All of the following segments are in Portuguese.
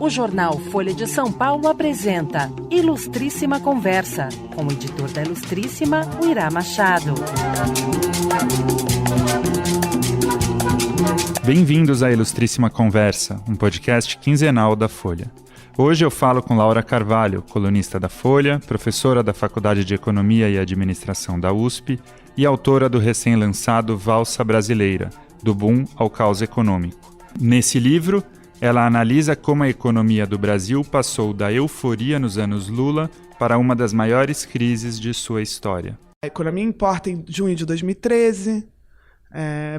O jornal Folha de São Paulo apresenta Ilustríssima Conversa, com o editor da Ilustríssima, o Irá Machado. Bem-vindos à Ilustríssima Conversa, um podcast quinzenal da Folha. Hoje eu falo com Laura Carvalho, colunista da Folha, professora da Faculdade de Economia e Administração da USP e autora do recém-lançado Valsa Brasileira, do Boom ao Caos Econômico. Nesse livro, ela analisa como a economia do Brasil passou da euforia nos anos Lula para uma das maiores crises de sua história. A economia importa em junho de 2013,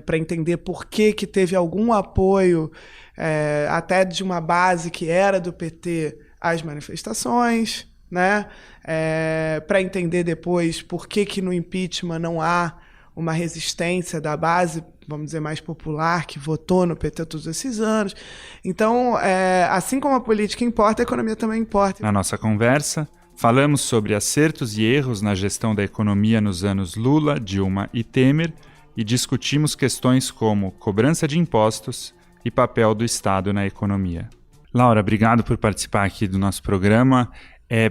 para entender por que teve algum apoio, até de uma base que era do PT, às manifestações, né? Para entender depois por que no impeachment não há uma resistência da base, vamos dizer, mais popular, que votou no PT todos esses anos. Então, assim como a política importa, a economia também importa. Na nossa conversa, falamos sobre acertos e erros na gestão da economia nos anos Lula, Dilma e Temer e discutimos questões como cobrança de impostos e papel do Estado na economia. Laura, obrigado por participar aqui do nosso programa.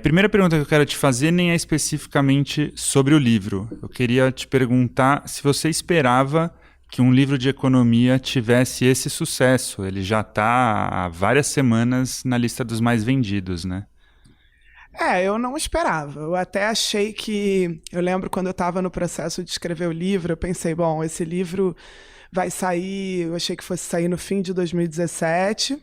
Primeira pergunta que eu quero te fazer nem é especificamente sobre o livro. Eu queria te perguntar se você esperava que um livro de economia tivesse esse sucesso. Ele já está há várias semanas na lista dos mais vendidos, né? Eu não esperava. Eu até achei que... Eu lembro quando eu estava no processo de escrever o livro, eu pensei, bom, esse livro vai sair... Eu achei que fosse sair no fim de 2017...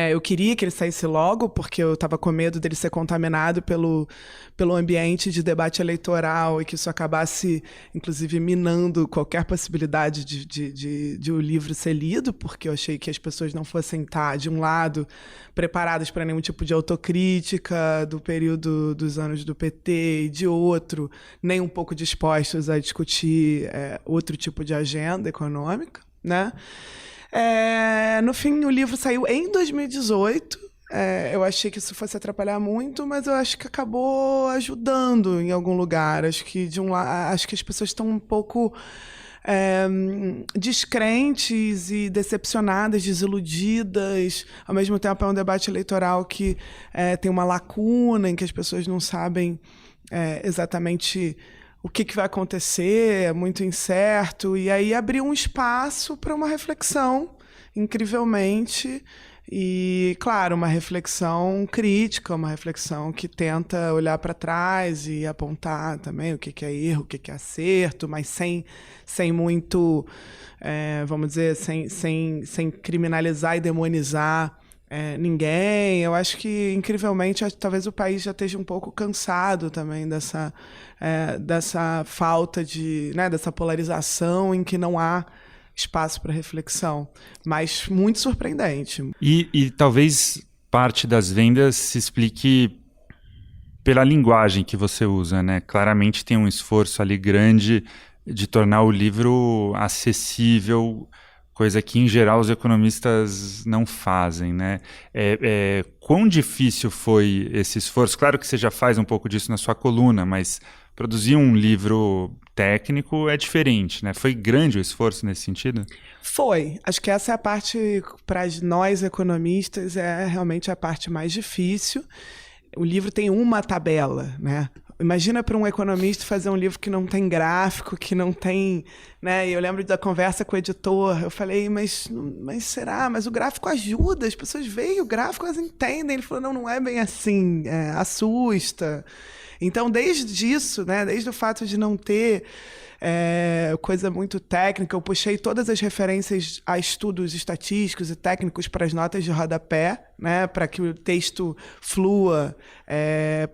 eu queria que ele saísse logo, porque eu estava com medo dele ser contaminado pelo ambiente de debate eleitoral e que isso acabasse, inclusive, minando qualquer possibilidade de o livro ser lido, porque eu achei que as pessoas não fossem estar, de um lado, preparadas para nenhum tipo de autocrítica do período dos anos do PT, e de outro, nem um pouco dispostos a discutir outro tipo de agenda econômica, né? No fim, o livro saiu em 2018. Eu achei que isso fosse atrapalhar muito, mas eu acho que acabou ajudando em algum lugar. Acho que, acho que as pessoas estão um pouco descrentes e decepcionadas, desiludidas. Ao mesmo tempo, é um debate eleitoral que tem uma lacuna, em que as pessoas não sabem exatamente o que vai acontecer, é muito incerto, e aí abriu um espaço para uma reflexão, incrivelmente, e, claro, uma reflexão crítica, uma reflexão que tenta olhar para trás e apontar também o que é erro, o que é acerto, mas sem muito, vamos dizer, sem criminalizar e demonizar ninguém. Eu acho que, incrivelmente, talvez o país já esteja um pouco cansado também dessa falta dessa polarização em que não há espaço para reflexão, mas muito surpreendente. E talvez parte das vendas se explique pela linguagem que você usa, né? Claramente tem um esforço ali grande de tornar o livro acessível, coisa que, em geral, os economistas não fazem, né? Quão difícil foi esse esforço? Claro que você já faz um pouco disso na sua coluna, mas produzir um livro técnico é diferente, né? Foi grande o esforço nesse sentido? Foi. Acho que essa é a parte, para nós economistas, é realmente a parte mais difícil. O livro tem uma tabela, né? Imagina para um economista fazer um livro que não tem gráfico, que não tem... né? E eu lembro da conversa com o editor, eu falei, mas será? Mas o gráfico ajuda, as pessoas veem o gráfico, elas entendem. Ele falou, não é bem assim, assusta. Então, desde isso, né? Desde o fato de não ter coisa muito técnica, eu puxei todas as referências a estudos estatísticos e técnicos para as notas de rodapé, né, para que o texto flua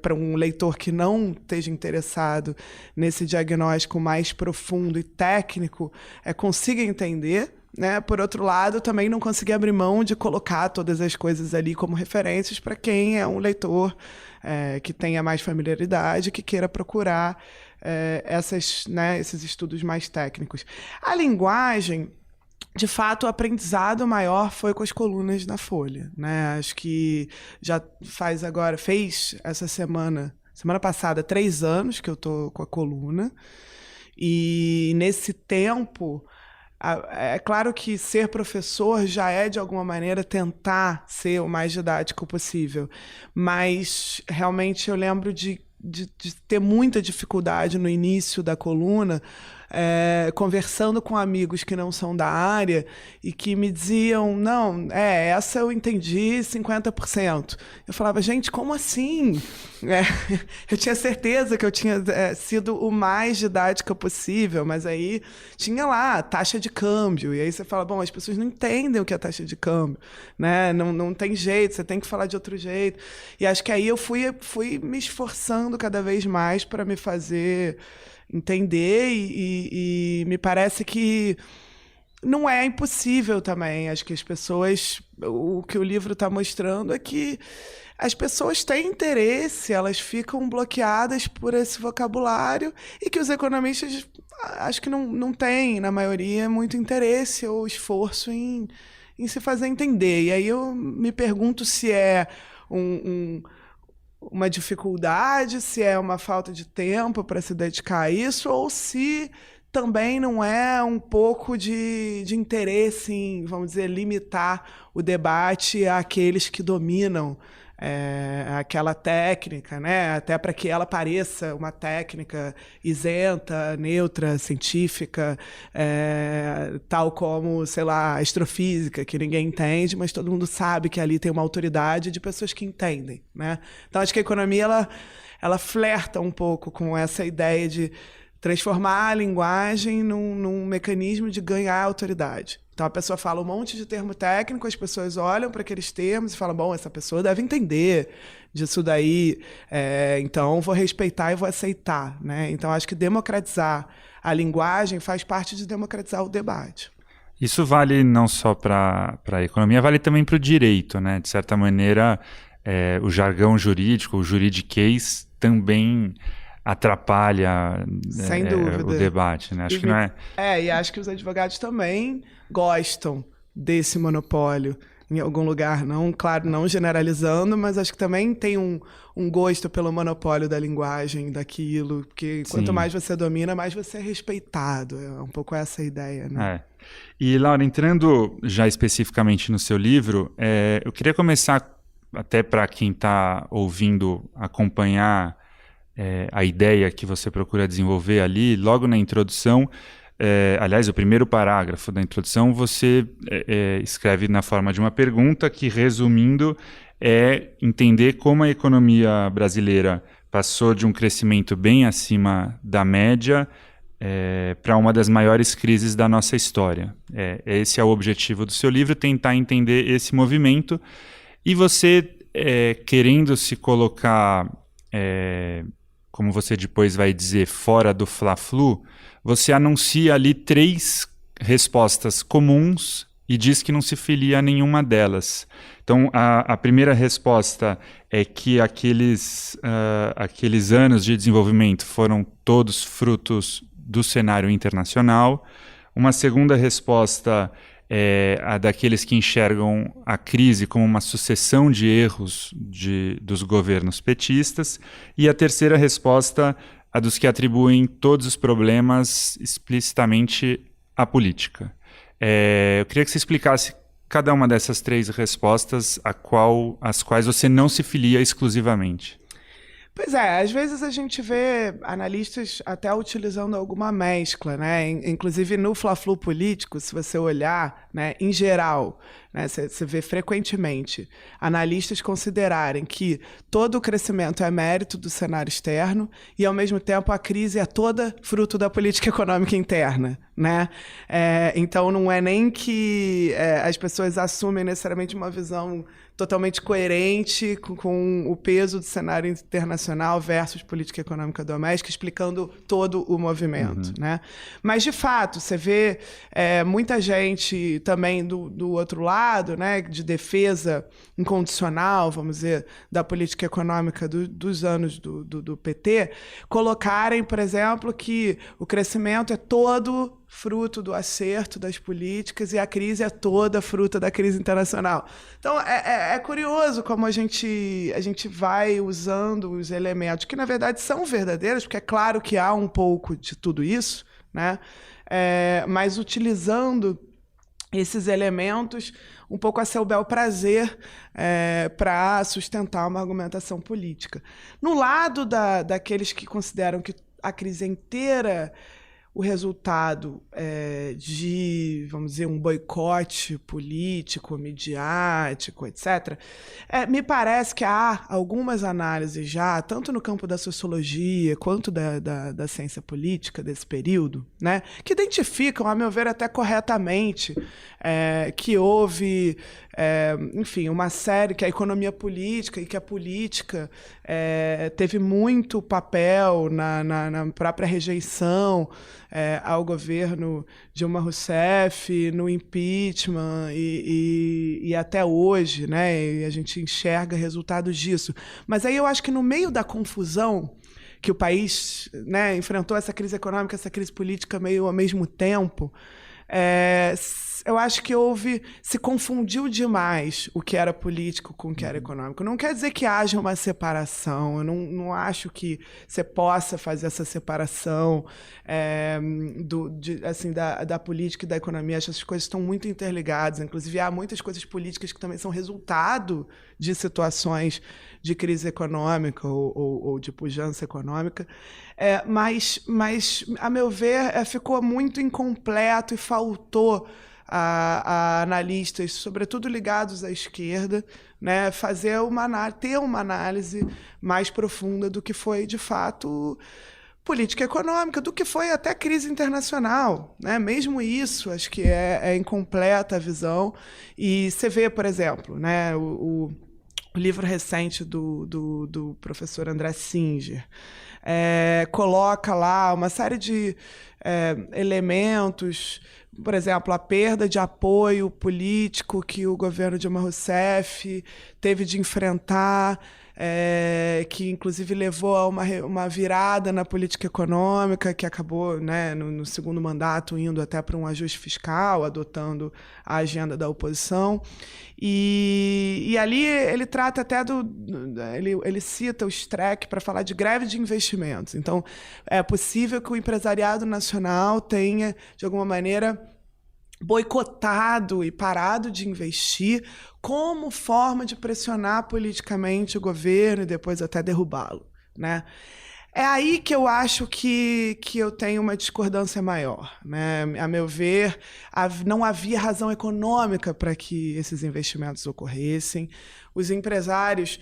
para um leitor que não esteja interessado nesse diagnóstico mais profundo e técnico, consiga entender. Né? Por outro lado, também não consegui abrir mão de colocar todas as coisas ali como referências para quem é um leitor que tenha mais familiaridade, que queira procurar esses estudos mais técnicos. A linguagem, de fato, o aprendizado maior foi com as colunas na Folha, né? Acho que já fez essa semana passada, 3 anos que eu estou com a coluna, e nesse tempo É claro que ser professor já é, de alguma maneira, tentar ser o mais didático possível, mas realmente eu lembro de ter muita dificuldade no início da coluna, conversando com amigos que não são da área e que me diziam, não, essa eu entendi 50%. Eu falava, gente, como assim? Eu tinha certeza que eu tinha sido o mais didática possível, mas aí tinha lá a taxa de câmbio, e aí você fala, bom, as pessoas não entendem o que é taxa de câmbio, né? Não tem jeito, você tem que falar de outro jeito. E acho que aí eu fui me esforçando cada vez mais para me fazer entender e me parece que não é impossível também. Acho que as pessoas... O que o livro está mostrando é que as pessoas têm interesse, elas ficam bloqueadas por esse vocabulário e que os economistas, acho que não têm, na maioria, muito interesse ou esforço em se fazer entender. E aí eu me pergunto se é uma dificuldade, se é uma falta de tempo para se dedicar a isso, ou se também não é um pouco de interesse em, vamos dizer, limitar o debate àqueles que dominam aquela técnica, né? Até para que ela pareça uma técnica isenta, neutra, científica, tal como, sei lá, a astrofísica, que ninguém entende, mas todo mundo sabe que ali tem uma autoridade de pessoas que entendem, né? Então, acho que a economia ela flerta um pouco com essa ideia de transformar a linguagem num mecanismo de ganhar autoridade. Então, a pessoa fala um monte de termo técnico, as pessoas olham para aqueles termos e falam, bom, essa pessoa deve entender disso daí, então vou respeitar e vou aceitar, né? Então, acho que democratizar a linguagem faz parte de democratizar o debate. Isso vale não só para a economia, vale também para o direito, né? De certa maneira, o jargão jurídico, o juridiquês, também atrapalha sem dúvida o debate, né? Acho que não é... E acho que os advogados também gostam desse monopólio em algum lugar, não generalizando, mas acho que também tem um gosto pelo monopólio da linguagem, daquilo, porque quanto mais você domina, mais você é respeitado. É um pouco essa a ideia, né? E, Laura, entrando já especificamente no seu livro, eu queria começar, até para quem está ouvindo, acompanhar a ideia que você procura desenvolver ali, logo na introdução, aliás, o primeiro parágrafo da introdução, você escreve na forma de uma pergunta que, resumindo, é entender como a economia brasileira passou de um crescimento bem acima da média para uma das maiores crises da nossa história. Esse é o objetivo do seu livro, tentar entender esse movimento, e você, querendo se colocar... como você depois vai dizer, fora do Fla-Flu, você anuncia ali 3 respostas comuns e diz que não se filia a nenhuma delas. Então, a primeira resposta é que aqueles anos de desenvolvimento foram todos frutos do cenário internacional. Uma segunda resposta é a daqueles que enxergam a crise como uma sucessão de erros dos governos petistas. E a terceira resposta, a dos que atribuem todos os problemas explicitamente à política. Eu queria que você explicasse cada uma dessas 3 respostas, às quais você não se filia exclusivamente. Pois às vezes a gente vê analistas até utilizando alguma mescla, né? Inclusive no Fla-Flu político, se você olhar, né, em geral, né, você vê frequentemente analistas considerarem que todo o crescimento é mérito do cenário externo e, ao mesmo tempo, a crise é toda fruto da política econômica interna, né? Então, não é nem que as pessoas assumem necessariamente uma visão totalmente coerente com o peso do cenário internacional versus política econômica doméstica, explicando todo o movimento, né? Mas, de fato, você vê muita gente também do outro lado, né, de defesa incondicional, vamos dizer, da política econômica dos anos do PT, colocarem, por exemplo, que o crescimento é todo fruto do acerto das políticas e a crise é toda fruto da crise internacional. Então, é curioso como a gente vai usando os elementos que, na verdade, são verdadeiros, porque é claro que há um pouco de tudo isso, né? Mas utilizando esses elementos um pouco a seu bel prazer para sustentar uma argumentação política. No lado daqueles que consideram que a crise inteira o resultado de, vamos dizer, um boicote político, midiático, etc., me parece que há algumas análises já, tanto no campo da sociologia quanto da ciência política desse período, né, que identificam, a meu ver, até corretamente, que houve, enfim, uma série, que a economia política e que a política teve muito papel na própria rejeição ao governo Dilma Rousseff, no impeachment e até hoje, né? E a gente enxerga resultados disso. Mas aí eu acho que no meio da confusão que o país, né, enfrentou, essa crise econômica, essa crise política meio ao mesmo tempo, eu acho que se confundiu demais o que era político com o que era econômico. Não quer dizer que haja uma separação, eu não acho que você possa fazer essa separação da política e da economia. Acho que essas coisas estão muito interligadas, inclusive há muitas coisas políticas que também são resultado de situações de crise econômica ou de pujança econômica, mas, a meu ver, ficou muito incompleto e faltou a analistas, sobretudo ligados à esquerda, né, ter uma análise mais profunda do que foi, de fato, política econômica, do que foi até crise internacional, né? Mesmo isso, acho que é incompleta a visão. E você vê, por exemplo, né, o livro recente do professor André Singer, coloca lá uma série de elementos, por exemplo, a perda de apoio político que o governo Dilma Rousseff teve de enfrentar, que inclusive levou a uma virada na política econômica, que acabou, né, no segundo mandato indo até para um ajuste fiscal, adotando a agenda da oposição. E ali ele trata até ele cita o Streeck para falar de greve de investimentos. Então, é possível que o empresariado nacional tenha, de alguma maneira, boicotado e parado de investir como forma de pressionar politicamente o governo e depois até derrubá-lo, né? É aí que eu acho que eu tenho uma discordância maior, né? A meu ver, não havia razão econômica para que esses investimentos ocorressem. Os empresários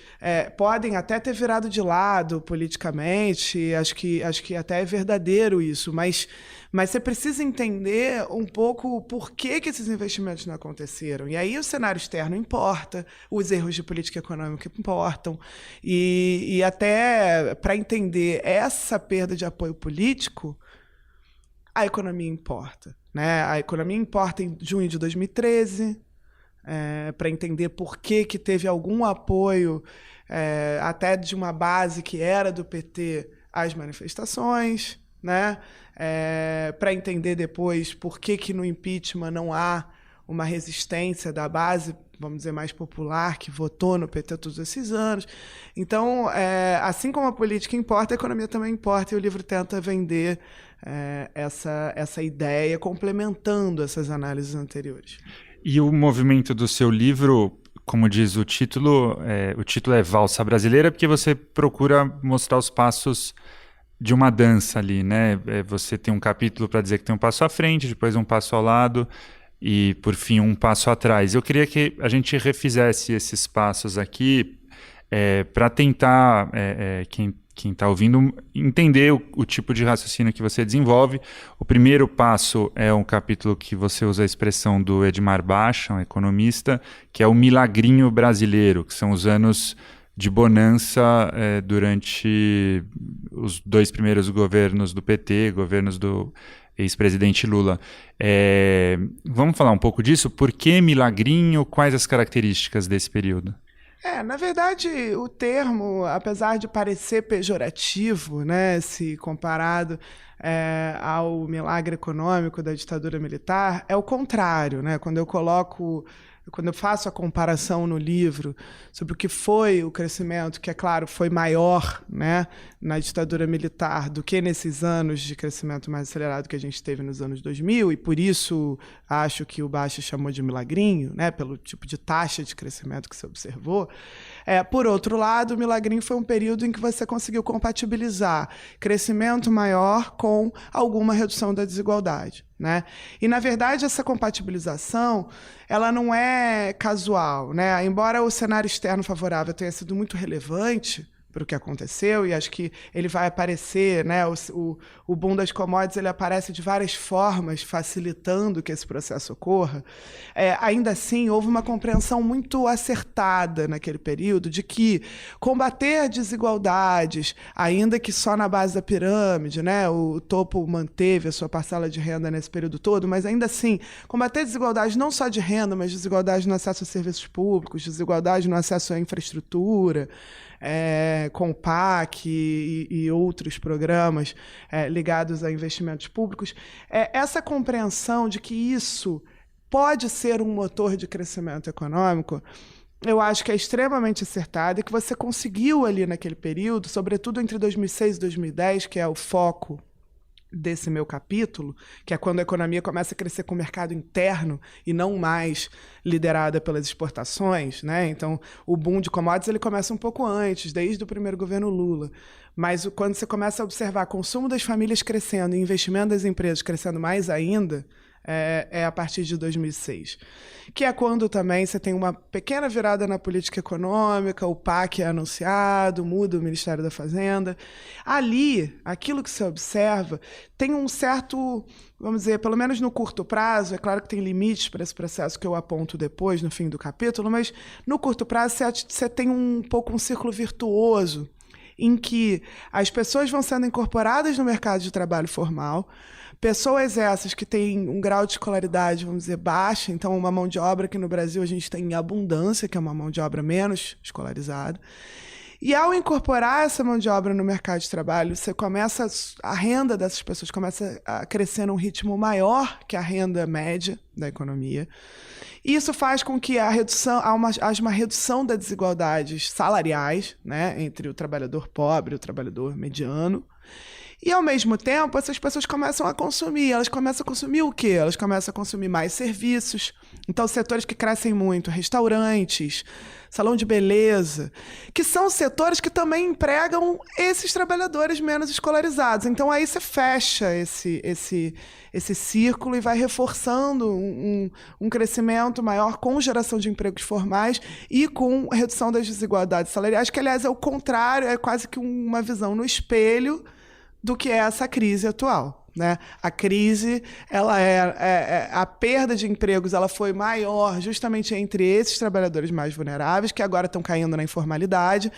podem até ter virado de lado politicamente, acho que até é verdadeiro isso, mas você precisa entender um pouco por que esses investimentos não aconteceram. E aí o cenário externo importa, os erros de política econômica importam, e até para entender essa perda de apoio político, a economia importa, né? A economia importa em junho de 2013, para entender por que teve algum apoio, até de uma base que era do PT, às manifestações, né? Para entender depois por que no impeachment não há uma resistência da base, vamos dizer, mais popular, que votou no PT todos esses anos. Então, assim como a política importa, a economia também importa, e o livro tenta vender essa ideia, complementando essas análises anteriores. E o movimento do seu livro, como diz o título é Valsa Brasileira, porque você procura mostrar os passos de uma dança ali, né? Você tem um capítulo para dizer que tem um passo à frente, depois um passo ao lado e, por fim, um passo atrás. Eu queria que a gente refizesse esses passos aqui para tentar, quem está ouvindo, entender o tipo de raciocínio que você desenvolve. O primeiro passo é um capítulo que você usa a expressão do Edmar Baixa, um economista, que é o milagrinho brasileiro, que são os anos de bonança durante os 2 primeiros governos do PT, governos do ex-presidente Lula. Vamos falar um pouco disso? Por que milagrinho? Quais as características desse período? Na verdade, o termo, apesar de parecer pejorativo, né, se comparado ao milagre econômico da ditadura militar é o contrário, né? Quando eu faço a comparação no livro sobre o que foi o crescimento, que, é claro, foi maior, né, na ditadura militar do que nesses anos de crescimento mais acelerado que a gente teve nos anos 2000, e por isso acho que o Baixa chamou de milagrinho, né, pelo tipo de taxa de crescimento que se observou. Por outro lado, o milagrinho foi um período em que você conseguiu compatibilizar crescimento maior com alguma redução da desigualdade, né? E, na verdade, essa compatibilização ela não é casual, né? Embora o cenário externo favorável tenha sido muito relevante para o que aconteceu, e acho que ele vai aparecer, né? O boom das commodities ele aparece de várias formas, facilitando que esse processo ocorra. Ainda assim, houve uma compreensão muito acertada naquele período de que combater desigualdades, ainda que só na base da pirâmide, né? O topo manteve a sua parcela de renda nesse período todo, mas ainda assim, combater desigualdades não só de renda, mas desigualdade no acesso a serviços públicos, desigualdade no acesso à infraestrutura, com o PAC e outros programas ligados a investimentos públicos, essa compreensão de que isso pode ser um motor de crescimento econômico, eu acho que é extremamente acertada e que você conseguiu ali naquele período, sobretudo entre 2006 e 2010, que é o foco desse meu capítulo, que é quando a economia começa a crescer com o mercado interno e não mais liderada pelas exportações, né? Então, o boom de commodities ele começa um pouco antes, desde o primeiro governo Lula. Mas quando você começa a observar consumo das famílias crescendo e investimento das empresas crescendo mais ainda, a partir de 2006. Que é quando também você tem uma pequena virada na política econômica, o PAC é anunciado, muda o Ministério da Fazenda. Ali, aquilo que você observa tem um certo, vamos dizer, pelo menos no curto prazo, é claro que tem limites para esse processo que eu aponto depois, no fim do capítulo, mas no curto prazo você tem um pouco um círculo virtuoso em que as pessoas vão sendo incorporadas no mercado de trabalho formal, pessoas essas que têm um grau de escolaridade, vamos dizer, baixo, então uma mão de obra que no Brasil a gente tem em abundância, que é uma mão de obra menos escolarizada. E ao incorporar essa mão de obra no mercado de trabalho, a renda dessas pessoas começa a crescer num ritmo maior que a renda média da economia. Isso faz com que haja uma redução das desigualdades salariais, né, entre o trabalhador pobre e o trabalhador mediano. E, ao mesmo tempo, essas pessoas começam a consumir. Elas começam a consumir o quê? Elas começam a consumir mais serviços. Então, setores que crescem muito, restaurantes, salão de beleza, que são setores que também empregam esses trabalhadores menos escolarizados. Então, aí você fecha esse círculo e vai reforçando um crescimento maior com geração de empregos formais e com redução das desigualdades salariais, que, aliás, é o contrário, é quase que uma visão no espelho do que é essa crise atual, né? A crise, a perda de empregos, ela foi maior justamente entre esses trabalhadores mais vulneráveis, que agora estão caindo na informalidade,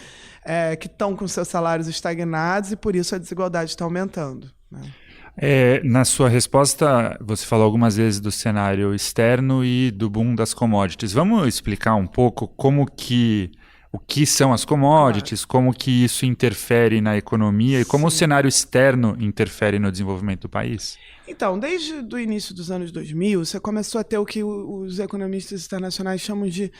que estão com seus salários estagnados e, por isso, a desigualdade está aumentando, né? Na sua resposta, você falou algumas vezes do cenário externo e do boom das commodities. Vamos explicar um pouco o que são as commodities, como que isso interfere na economia e como o cenário externo interfere no desenvolvimento do país? Então, desde o início dos anos 2000, você começou a ter o que os economistas internacionais chamam de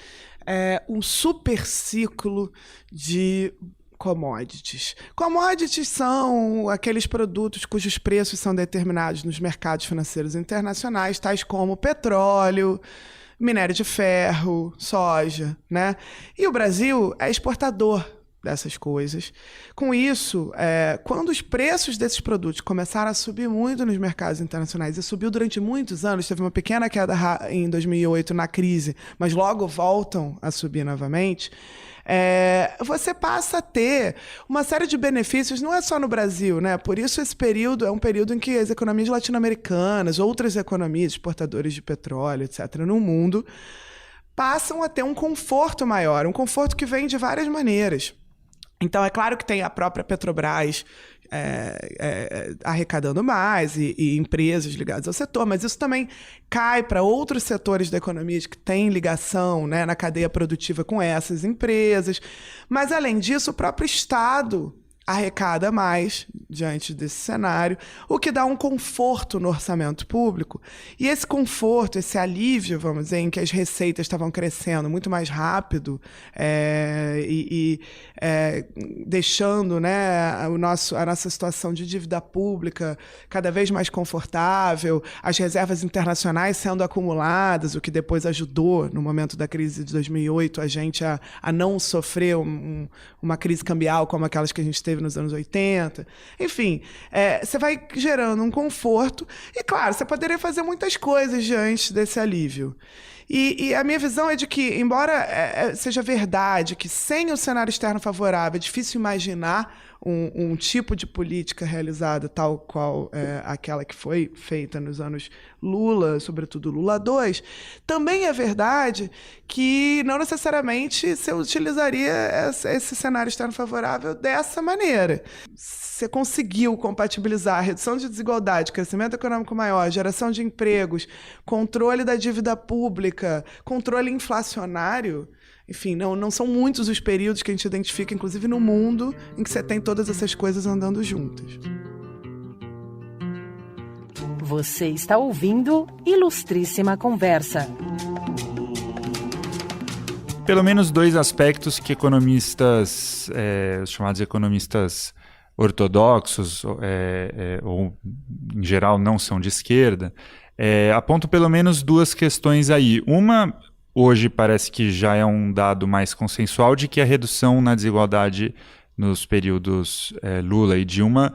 um super ciclo de commodities. Commodities são aqueles produtos cujos preços são determinados nos mercados financeiros internacionais, tais como petróleo, minério de ferro, soja, né? E o Brasil é exportador dessas coisas. Com isso, quando os preços desses produtos começaram a subir muito nos mercados internacionais, e subiu durante muitos anos, teve uma pequena queda em 2008 na crise, mas logo voltam a subir novamente, você passa a ter uma série de benefícios, não é só no Brasil, né? Por isso esse período é um período em que as economias latino-americanas, outras economias, exportadores de petróleo, etc., no mundo, passam a ter um conforto maior, um conforto que vem de várias maneiras. Então, é claro que tem a própria Petrobras arrecadando mais e empresas ligadas ao setor, mas isso também cai para outros setores da economia que têm ligação, né, na cadeia produtiva com essas empresas. Mas, além disso, o próprio Estado arrecada mais diante desse cenário, o que dá um conforto no orçamento público. E esse conforto, esse alívio, vamos dizer, em que as receitas estavam crescendo muito mais rápido deixando, né, a nossa situação de dívida pública cada vez mais confortável, as reservas internacionais sendo acumuladas, o que depois ajudou, no momento da crise de 2008, a gente a não sofrer uma crise cambial como aquelas que a gente teve nos anos 80. Enfim, você vai gerando um conforto e, claro, você poderia fazer muitas coisas diante desse alívio. E a minha visão é de que, embora seja verdade que sem o cenário externo favorável é difícil imaginar um tipo de política realizada tal qual aquela que foi feita nos anos Lula, sobretudo Lula 2, também é verdade que não necessariamente você utilizaria esse cenário externo favorável dessa maneira. Você conseguiu compatibilizar a redução de desigualdade, crescimento econômico maior, geração de empregos, controle da dívida pública, controle inflacionário. Enfim, não são muitos os períodos que a gente identifica, inclusive no mundo, em que você tem todas essas coisas andando juntas. Você está ouvindo Ilustríssima Conversa. Pelo menos dois aspectos que economistas, os chamados economistas ortodoxos, ou em geral não são de esquerda, apontam pelo menos duas questões aí. Uma, hoje parece que já é um dado mais consensual, de que a redução na desigualdade nos períodos Lula e Dilma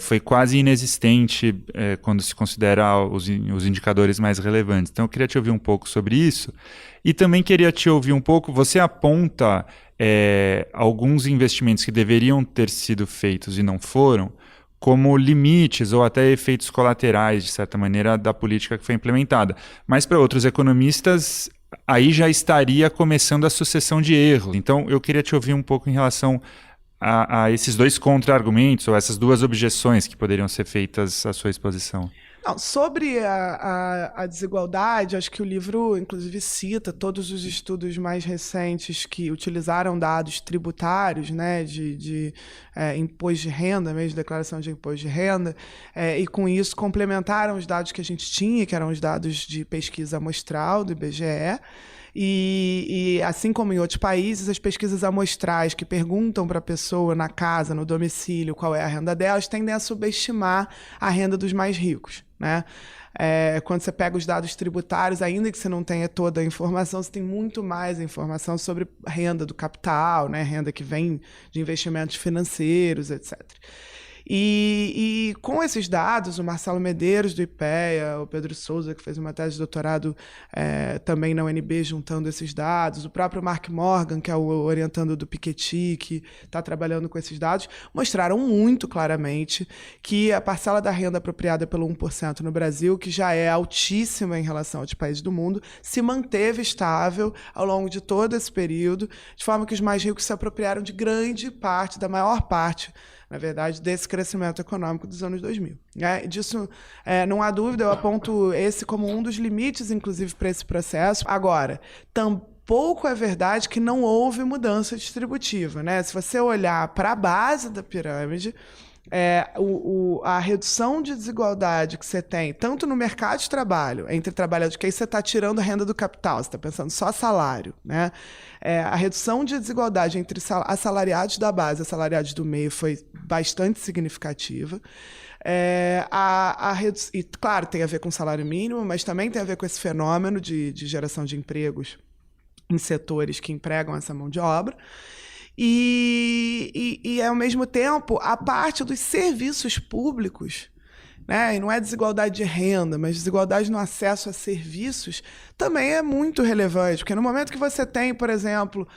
foi quase inexistente quando se considera os indicadores mais relevantes. Então eu queria te ouvir um pouco sobre isso. E também queria te ouvir um pouco, você aponta alguns investimentos que deveriam ter sido feitos e não foram, como limites ou até efeitos colaterais, de certa maneira, da política que foi implementada. Mas para outros economistas, aí já estaria começando a sucessão de erros. Então eu queria te ouvir um pouco em relação a esses dois contra-argumentos ou essas duas objeções que poderiam ser feitas à sua exposição. Não, sobre a desigualdade, acho que o livro, inclusive, cita todos os estudos mais recentes que utilizaram dados tributários, né, de imposto de renda, mesmo declaração de imposto de renda, e com isso complementaram os dados que a gente tinha, que eram os dados de pesquisa amostral do IBGE. E assim como em outros países, as pesquisas amostrais que perguntam para a pessoa na casa, no domicílio, qual é a renda delas, tendem a subestimar a renda dos mais ricos, né? Quando você pega os dados tributários, ainda que você não tenha toda a informação, você tem muito mais informação sobre renda do capital, né? Renda que vem de investimentos financeiros, etc. E com esses dados, o Marcelo Medeiros, do IPEA, o Pedro Souza, que fez uma tese de doutorado também na UNB, juntando esses dados, o próprio Mark Morgan, que é o orientando do Piketty, que está trabalhando com esses dados, mostraram muito claramente que a parcela da renda apropriada pelo 1% no Brasil, que já é altíssima em relação aos países do mundo, se manteve estável ao longo de todo esse período, de forma que os mais ricos se apropriaram de grande parte, da maior parte, na verdade, desse crescimento econômico dos anos 2000. Disso não há dúvida, eu aponto esse como um dos limites, inclusive, para esse processo. Agora, tampouco é verdade que não houve mudança distributiva, né? Se você olhar para a base da pirâmide, a redução de desigualdade que você tem, tanto no mercado de trabalho, entre trabalhadores, que aí você está tirando a renda do capital, você está pensando só salário, né? A redução de desigualdade entre assalariados da base e assalariados do meio foi bastante significativa. E, claro, tem a ver com o salário mínimo, mas também tem a ver com esse fenômeno de geração de empregos em setores que empregam essa mão de obra. E, ao mesmo tempo, a parte dos serviços públicos, né? E não é desigualdade de renda, mas desigualdade no acesso a serviços, também é muito relevante, porque no momento que você tem, por exemplo,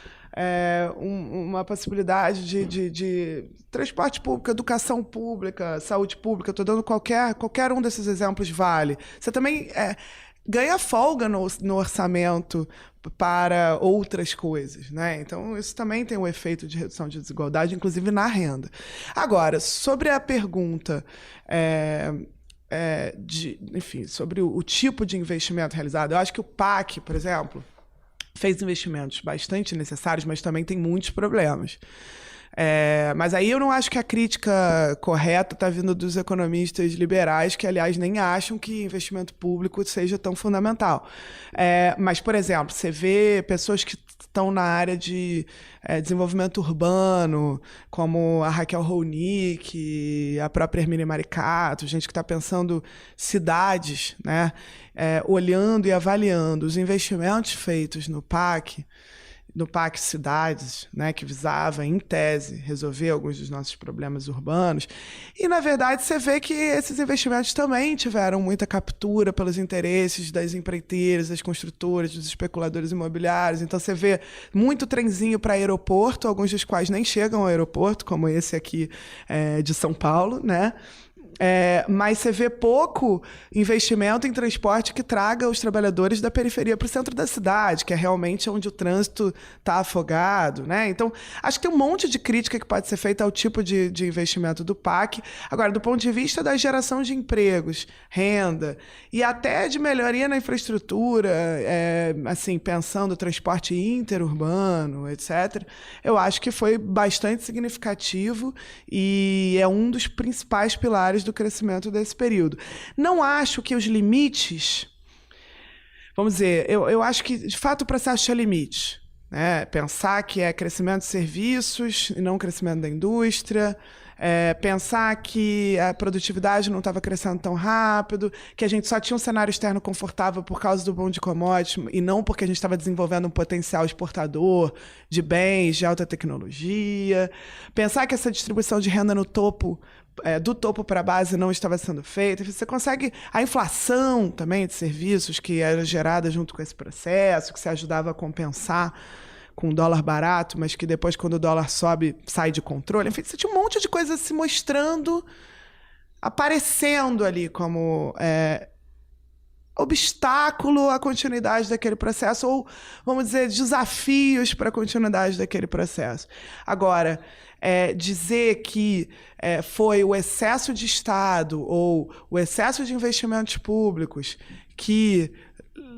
uma possibilidade de transporte público, educação pública, saúde pública, estou dando qualquer um desses exemplos vale. Você também ganha folga no orçamento para outras coisas, né? Então, isso também tem um efeito de redução de desigualdade, inclusive na renda. Agora, sobre a pergunta sobre o tipo de investimento realizado, eu acho que o PAC, por exemplo, fez investimentos bastante necessários, mas também tem muitos problemas. Mas aí eu não acho que a crítica correta está vindo dos economistas liberais, que, aliás, nem acham que investimento público seja tão fundamental. Mas, por exemplo, você vê pessoas que estão na área de desenvolvimento urbano, como a Raquel Ronick, a própria Hermínia Maricato, gente que está pensando cidades, né? Olhando e avaliando os investimentos feitos no PAC Cidades, né, que visava, em tese, resolver alguns dos nossos problemas urbanos. E, na verdade, você vê que esses investimentos também tiveram muita captura pelos interesses das empreiteiras, das construtoras, dos especuladores imobiliários. Então, você vê muito trenzinho para aeroporto, alguns dos quais nem chegam ao aeroporto, como esse aqui de São Paulo, né? Mas você vê pouco investimento em transporte que traga os trabalhadores da periferia para o centro da cidade, que é realmente onde o trânsito está afogado, né? Então, acho que tem um monte de crítica que pode ser feita ao tipo de investimento do PAC. Agora, do ponto de vista da geração de empregos, renda e até de melhoria na infraestrutura, assim, pensando transporte interurbano, etc., eu acho que foi bastante significativo e é um dos principais pilares do crescimento desse período. Não acho que os limites... Vamos dizer, eu acho que, de fato, o processo tinha limite, né? Pensar que é crescimento de serviços e não crescimento da indústria... pensar que a produtividade não estava crescendo tão rápido, que a gente só tinha um cenário externo confortável por causa do boom de commodities e não porque a gente estava desenvolvendo um potencial exportador de bens, de alta tecnologia. Pensar que essa distribuição de renda no topo, do topo para a base, não estava sendo feita. Você consegue... A inflação também de serviços que era gerada junto com esse processo, que se ajudava a compensar com o dólar barato, mas que depois, quando o dólar sobe, sai de controle. Enfim, você tinha um monte de coisa se mostrando, aparecendo ali como obstáculo à continuidade daquele processo, ou, vamos dizer, desafios para a continuidade daquele processo. Agora, dizer que foi o excesso de Estado ou o excesso de investimentos públicos que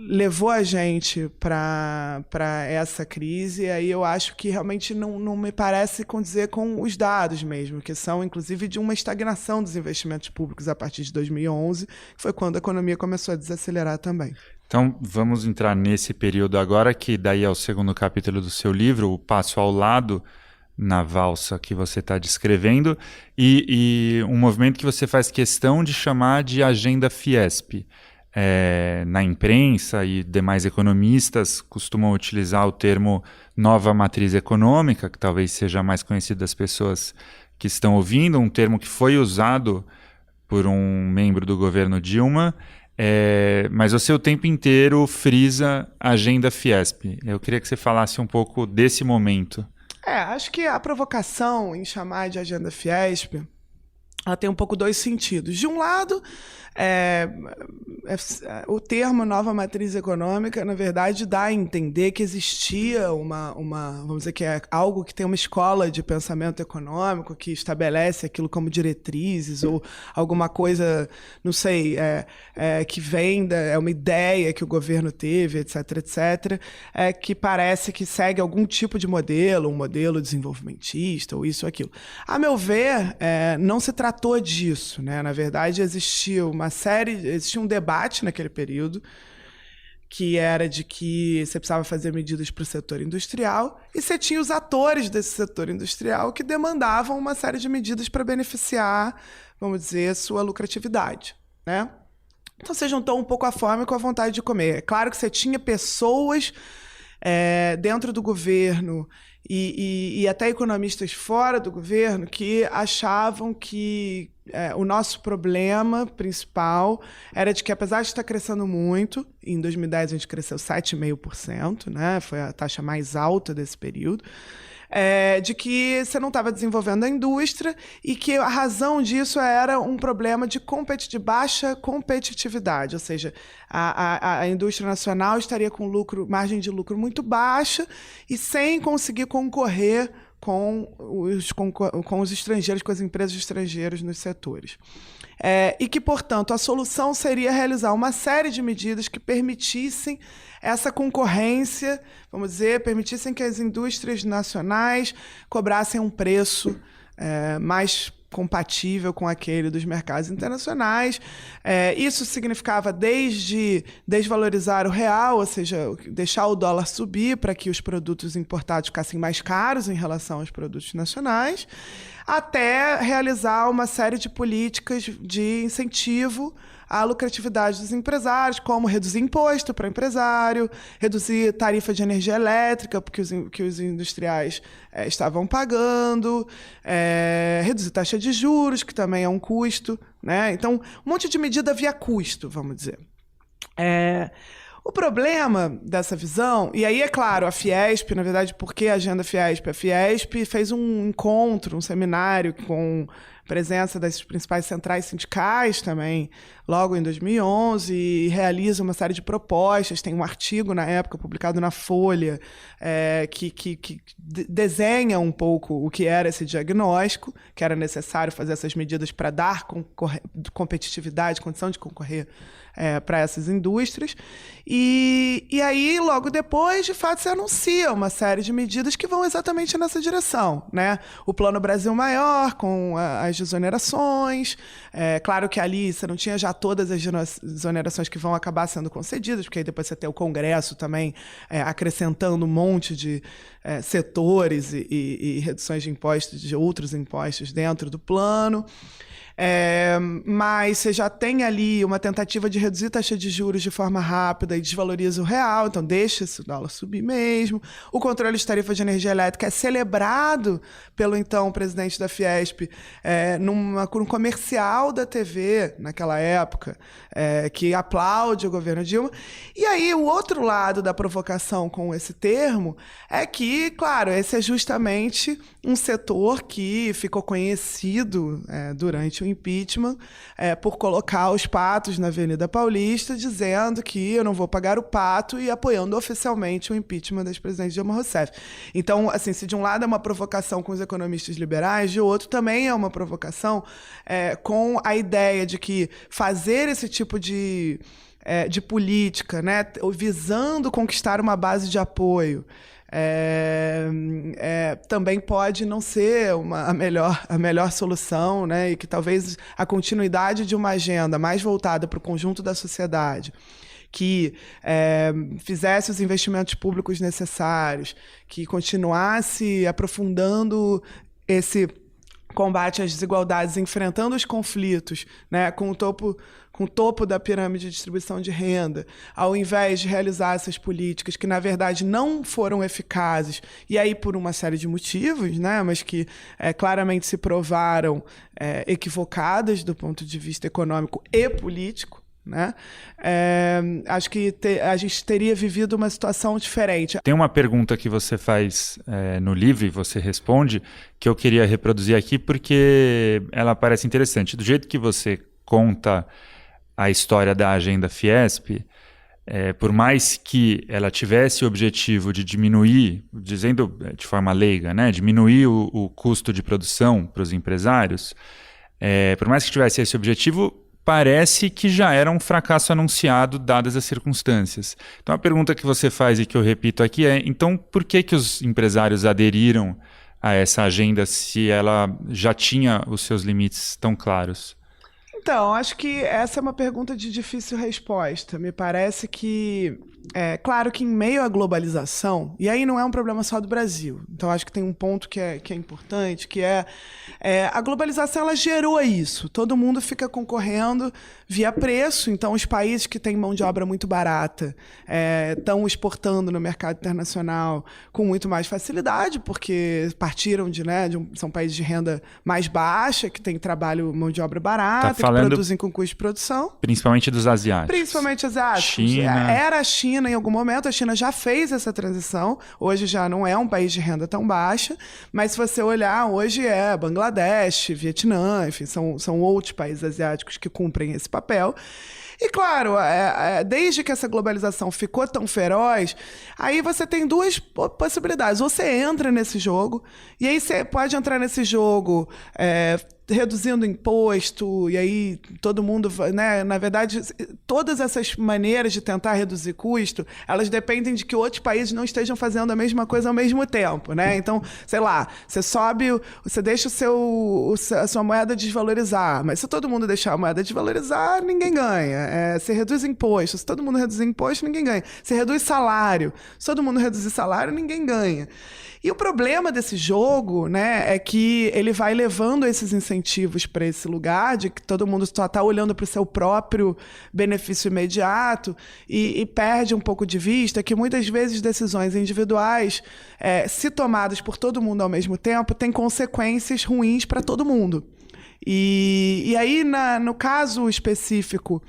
levou a gente para essa crise, aí eu acho que realmente não me parece condizer com os dados mesmo, que são, inclusive, de uma estagnação dos investimentos públicos a partir de 2011, que foi quando a economia começou a desacelerar também. Então, vamos entrar nesse período agora, que daí é o segundo capítulo do seu livro, o Passo ao Lado, na valsa que você está descrevendo, e um movimento que você faz questão de chamar de Agenda Fiesp. Na imprensa e demais economistas costumam utilizar o termo nova matriz econômica, que talvez seja mais conhecido das pessoas que estão ouvindo, um termo que foi usado por um membro do governo Dilma, mas você o tempo inteiro frisa Agenda Fiesp. Eu queria que você falasse um pouco desse momento. Acho que a provocação em chamar de Agenda Fiesp, ela tem um pouco dois sentidos. De um lado, o termo nova matriz econômica, na verdade, dá a entender que existia vamos dizer, que é algo que tem uma escola de pensamento econômico que estabelece aquilo como diretrizes ou alguma coisa, não sei, que vem é uma ideia que o governo teve, etc., etc., que parece que segue algum tipo de modelo, um modelo desenvolvimentista ou isso ou aquilo. A meu ver, não se tratou disso, né? Na verdade, existia um debate naquele período que era de que você precisava fazer medidas para o setor industrial e você tinha os atores desse setor industrial que demandavam uma série de medidas para beneficiar, vamos dizer, sua lucratividade, né? Então você juntou um pouco a fome com a vontade de comer. É claro que você tinha pessoas dentro do governo e até economistas fora do governo que achavam que o nosso problema principal era de que, apesar de estar crescendo muito, em 2010 a gente cresceu 7,5%, né? Foi a taxa mais alta desse período, de que você não estava desenvolvendo a indústria e que a razão disso era um problema de baixa competitividade, ou seja, a indústria nacional estaria com margem de lucro muito baixa e sem conseguir concorrer com os estrangeiros, com as empresas estrangeiras nos setores. E que, portanto, a solução seria realizar uma série de medidas que permitissem essa concorrência, vamos dizer, permitissem que as indústrias nacionais cobrassem um preço mais compatível com aquele dos mercados internacionais. Isso significava desde desvalorizar o real, ou seja, deixar o dólar subir para que os produtos importados ficassem mais caros em relação aos produtos nacionais, até realizar uma série de políticas de incentivo à lucratividade dos empresários, como reduzir imposto para o empresário, reduzir tarifa de energia elétrica, porque os industriais estavam pagando, reduzir taxa de juros, que também é um custo, né? Então, um monte de medida via custo, vamos dizer. O problema dessa visão, e aí, é claro, a Fiesp, na verdade, por que a agenda Fiesp? A Fiesp fez um encontro, um seminário com presença das principais centrais sindicais também, logo em 2011, e realiza uma série de propostas. Tem um artigo, na época, publicado na Folha, que desenha um pouco o que era esse diagnóstico, que era necessário fazer essas medidas para dar competitividade, condição de concorrer para essas indústrias. E aí, logo depois, de fato, se anuncia uma série de medidas que vão exatamente nessa direção, né? O Plano Brasil Maior, com as desonerações. Claro que ali você não tinha já todas as desonerações que vão acabar sendo concedidas, porque aí depois você tem o Congresso também acrescentando um monte de setores e reduções de impostos, de outros impostos dentro do plano. Mas você já tem ali uma tentativa de reduzir taxa de juros de forma rápida e desvaloriza o real, então deixa esse dólar subir mesmo. O controle de tarifa de energia elétrica é celebrado pelo então presidente da Fiesp num comercial da TV naquela época, que aplaude o governo Dilma. E aí o outro lado da provocação com esse termo é que, claro, esse é justamente um setor que ficou conhecido durante o impeachment por colocar os patos na Avenida Paulista, dizendo que eu não vou pagar o pato e apoiando oficialmente o impeachment da ex-presidente Dilma Rousseff. Então, assim, se de um lado é uma provocação com os economistas liberais, de outro também é uma provocação com a ideia de que fazer esse tipo de política, né, visando conquistar uma base de apoio, também pode não ser a melhor solução, né? E que talvez a continuidade de uma agenda mais voltada para o conjunto da sociedade, que fizesse os investimentos públicos necessários, que continuasse aprofundando esse combate às desigualdades, enfrentando os conflitos, né, com o topo da pirâmide de distribuição de renda, ao invés de realizar essas políticas que, na verdade, não foram eficazes, e aí por uma série de motivos, né, mas que claramente se provaram equivocadas do ponto de vista econômico e político, né? Acho que a gente teria vivido uma situação diferente. Tem uma pergunta que você faz no livro e você responde, que eu queria reproduzir aqui porque ela parece interessante. Do jeito que você conta a história da agenda Fiesp, por mais que ela tivesse o objetivo de diminuir, dizendo de forma leiga, né, diminuir o custo de produção para os empresários, por mais que tivesse esse objetivo, parece que já era um fracasso anunciado, dadas as circunstâncias. Então, a pergunta que você faz e que eu repito aqui então, por que os empresários aderiram a essa agenda se ela já tinha os seus limites tão claros? Então, acho que essa é uma pergunta de difícil resposta. Me parece que, claro que em meio à globalização, e aí não é um problema só do Brasil, então acho que tem um ponto que é importante, que a globalização ela gerou isso. Todo mundo fica concorrendo via preço, então os países que têm mão de obra muito barata estão exportando no mercado internacional com muito mais facilidade, porque partiram são países de renda mais baixa, que tem mão de obra barata, que produzem com custo de produção. Principalmente dos asiáticos. Principalmente asiáticos. China. Era a China em algum momento, a China já fez essa transição, hoje já não é um país de renda tão baixa, mas se você olhar, hoje é Bangladesh, Vietnã, enfim, são outros países asiáticos que cumprem esse papel. E claro, desde que essa globalização ficou tão feroz, aí você tem duas possibilidades. Ou você entra nesse jogo, e aí você pode entrar nesse jogo reduzindo imposto, e aí todo mundo, né? Na verdade, todas essas maneiras de tentar reduzir custo, elas dependem de que outros países não estejam fazendo a mesma coisa ao mesmo tempo, né? Então, sei lá, você deixa a sua moeda desvalorizar, mas se todo mundo deixar a moeda desvalorizar, ninguém ganha. Você reduz imposto, se todo mundo reduzir imposto, ninguém ganha. Você reduz salário, se todo mundo reduzir salário, ninguém ganha. E o problema desse jogo, né, é que ele vai levando esses incentivos para esse lugar de que todo mundo só está olhando para o seu próprio benefício imediato e perde um pouco de vista que muitas vezes decisões individuais, se tomadas por todo mundo ao mesmo tempo, têm consequências ruins para todo mundo. E aí, no caso específico,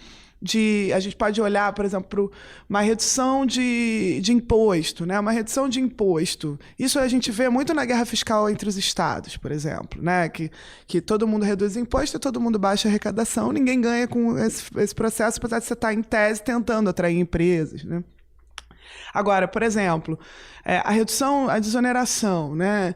a gente pode olhar, por exemplo, para uma redução de imposto, né? Uma redução de imposto. Isso a gente vê muito na guerra fiscal entre os estados, por exemplo, né? Que todo mundo reduz imposto e todo mundo baixa a arrecadação. Ninguém ganha com esse processo, apesar de você estar, em tese, tentando atrair empresas, né? Agora, por exemplo, a desoneração, né?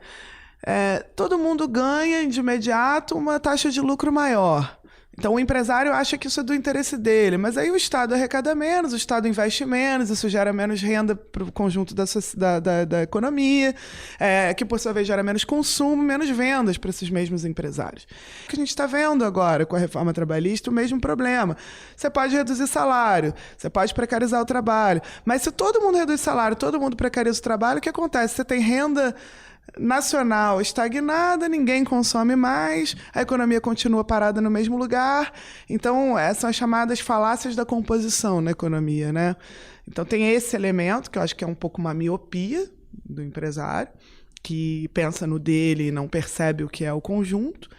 Todo mundo ganha de imediato uma taxa de lucro maior. Então, o empresário acha que isso é do interesse dele, mas aí o Estado arrecada menos, o Estado investe menos, isso gera menos renda para o conjunto da economia, que, por sua vez, gera menos consumo, menos vendas para esses mesmos empresários. O que a gente está vendo agora com a reforma trabalhista, o mesmo problema. Você pode reduzir salário, você pode precarizar o trabalho, mas se todo mundo reduz salário, todo mundo precariza o trabalho, o que acontece? Você tem renda nacional estagnada, ninguém consome mais, a economia continua parada no mesmo lugar. Então, essas são as chamadas falácias da composição na economia, né? Então, tem esse elemento, que eu acho que é um pouco uma miopia do empresário, que pensa no dele e não percebe o que é o conjunto.